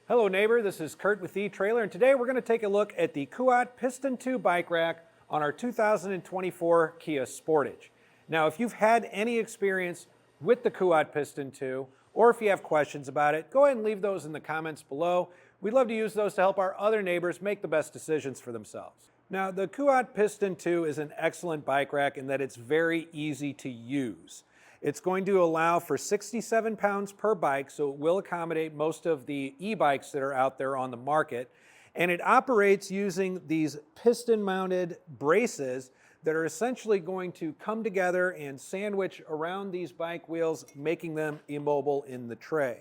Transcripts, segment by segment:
Hello neighbor, this is Curt with etrailer, and today we're going to take a look at the Kuat Piston 2 bike rack on our 2024 Kia Sportage. Now if you've had any experience with the Kuat Piston 2, or if you have questions about it, go ahead and leave those in the comments below. We'd love to use those to help our other neighbors make the best decisions for themselves. Now the Kuat Piston 2 is an excellent bike rack in that it's very easy to use. It's going to allow for 67 pounds per bike, so it will accommodate most of the e-bikes that are out there on the market. And it operates using these piston-mounted braces that are essentially going to come together and sandwich around these bike wheels, making them immobile in the tray.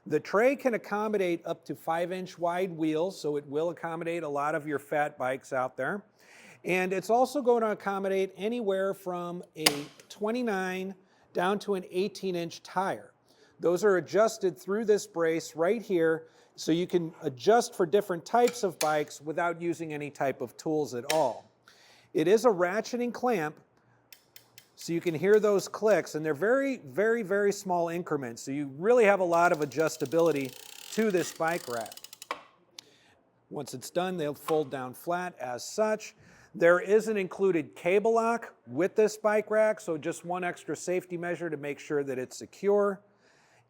The tray can accommodate up to 5-inch wide wheels, so it will accommodate a lot of your fat bikes out there. And it's also going to accommodate anywhere from a 29 down to an 18-inch tire. Those are adjusted through this brace right here, so you can adjust for different types of bikes without using any type of tools at all. It is a ratcheting clamp, so you can hear those clicks, and they're very, very, very small increments, so you really have a lot of adjustability to this bike rack. Once it's done, they'll fold down flat as such. There is an included cable lock with this bike rack, so just one extra safety measure to make sure that it's secure.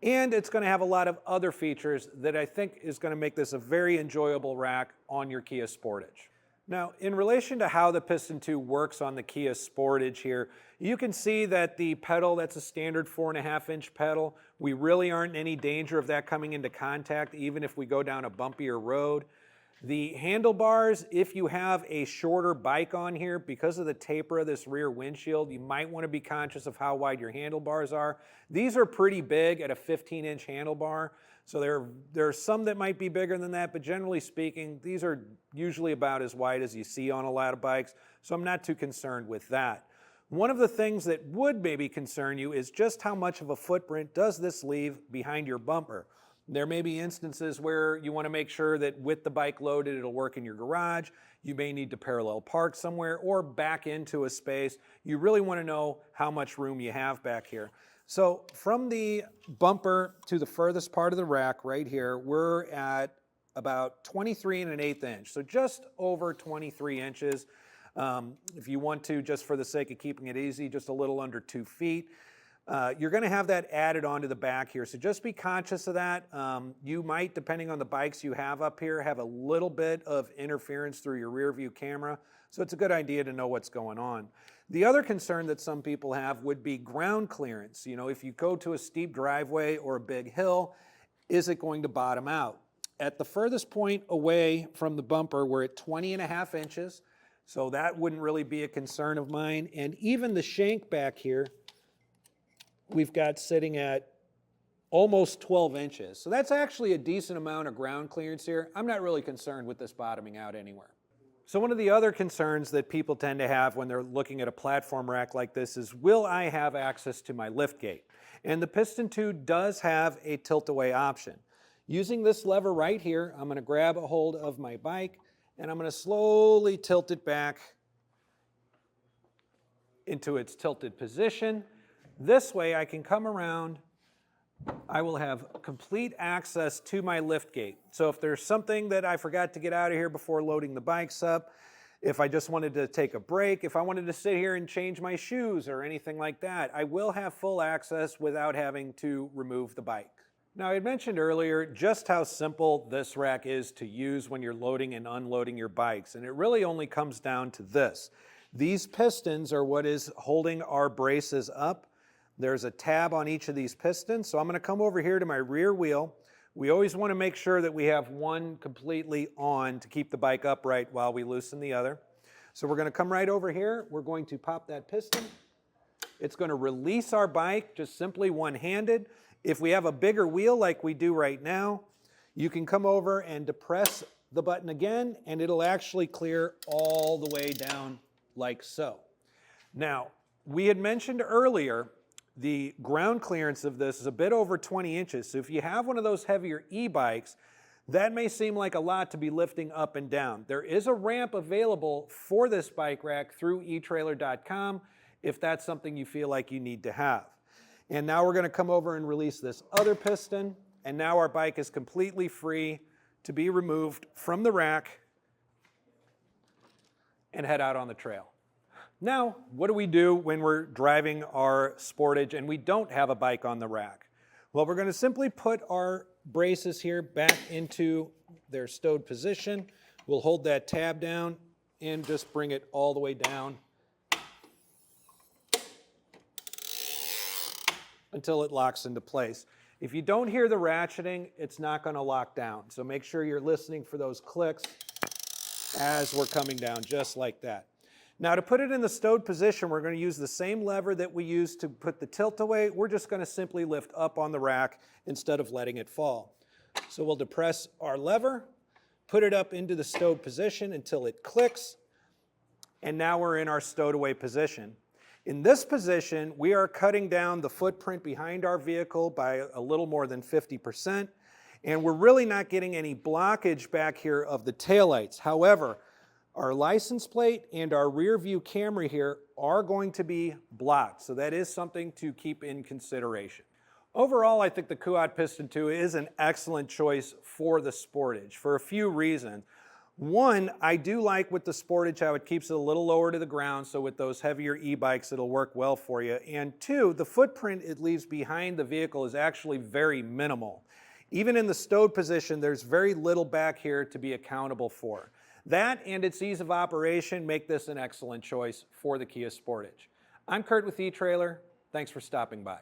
And it's going to have a lot of other features that I think is going to make this a very enjoyable rack on your Kia Sportage. Now, in relation to how the Piston 2 works on the Kia Sportage here, you can see that the pedal, that's a standard 4.5-inch pedal. We really aren't in any danger of that coming into contact, even if we go down a bumpier road. The handlebars, if you have a shorter bike on here, because of the taper of this rear windshield, you might want to be conscious of how wide your handlebars are. These are pretty big at a 15-inch handlebar, so there are some that might be bigger than that, but generally speaking, these are usually about as wide as you see on a lot of bikes, so I'm not too concerned with that. One of the things that would maybe concern you is just how much of a footprint does this leave behind your bumper. There may be instances where you want to make sure that with the bike loaded, it'll work in your garage. You may need to parallel park somewhere or back into a space. You really want to know how much room you have back here. So from the bumper to the furthest part of the rack right here, we're at about 23 1/8 inch. So just over 23 inches. If you want to, just for the sake of keeping it easy, just a little under 2 feet. You're going to have that added onto the back here, so just be conscious of that. You might, depending on the bikes you have up here, have a little bit of interference through your rear view camera, so it's a good idea to know what's going on. The other concern that some people have would be ground clearance. You know, if you go to a steep driveway or a big hill, is it going to bottom out? At the furthest point away from the bumper, we're at 20.5 inches, so that wouldn't really be a concern of mine. And even the shank back here, we've got sitting at almost 12 inches. So that's actually a decent amount of ground clearance here. I'm not really concerned with this bottoming out anywhere. So one of the other concerns that people tend to have when they're looking at a platform rack like this is, will I have access to my lift gate? And the Piston 2 does have a tilt-away option. Using this lever right here, I'm going to grab a hold of my bike and I'm going to slowly tilt it back into its tilted position. This way I can come around, I will have complete access to my lift gate. So if there's something that I forgot to get out of here before loading the bikes up, if I just wanted to take a break, if I wanted to sit here and change my shoes or anything like that, I will have full access without having to remove the bike. Now I had mentioned earlier just how simple this rack is to use when you're loading and unloading your bikes, and it really only comes down to this. These pistons are what is holding our braces up. There's a tab on each of these pistons, so I'm going to come over here to my rear wheel. We always want to make sure that we have one completely on to keep the bike upright while we loosen the other. So we're going to come right over here. We're going to pop that piston. It's going to release our bike just simply one-handed. If we have a bigger wheel like we do right now, you can come over and depress the button again, and it'll actually clear all the way down like so. Now, we had mentioned earlier the ground clearance of this is a bit over 20 inches. So if you have one of those heavier e-bikes, that may seem like a lot to be lifting up and down. There is a ramp available for this bike rack through etrailer.com if that's something you feel like you need to have. And now we're going to come over and release this other piston. and now our bike is completely free to be removed from the rack and head out on the trail. Now, what do we do when we're driving our Sportage and we don't have a bike on the rack? Well, we're going to simply put our braces here back into their stowed position. We'll hold that tab down and just bring it all the way down until it locks into place. If you don't hear the ratcheting, it's not going to lock down. So make sure you're listening for those clicks as we're coming down, just like that. Now, to put it in the stowed position, we're going to use the same lever that we used to put the tilt away. We're just going to simply lift up on the rack instead of letting it fall. So we'll depress our lever, put it up into the stowed position until it clicks, and now we're in our stowed away position. In this position, we are cutting down the footprint behind our vehicle by a little more than 50%, and we're really not getting any blockage back here of the taillights. However, our license plate and our rear view camera here are going to be blocked, so that is something to keep in consideration. Overall, I think the Kuat Piston 2 is an excellent choice for the Sportage for a few reasons. One, I do like with the Sportage how it keeps it a little lower to the ground, so with those heavier e-bikes it'll work well for you. And two, the footprint it leaves behind the vehicle is actually very minimal. Even in the stowed position, there's very little back here to be accountable for. That and its ease of operation make this an excellent choice for the Kia Sportage. I'm Curt with eTrailer. Thanks for stopping by.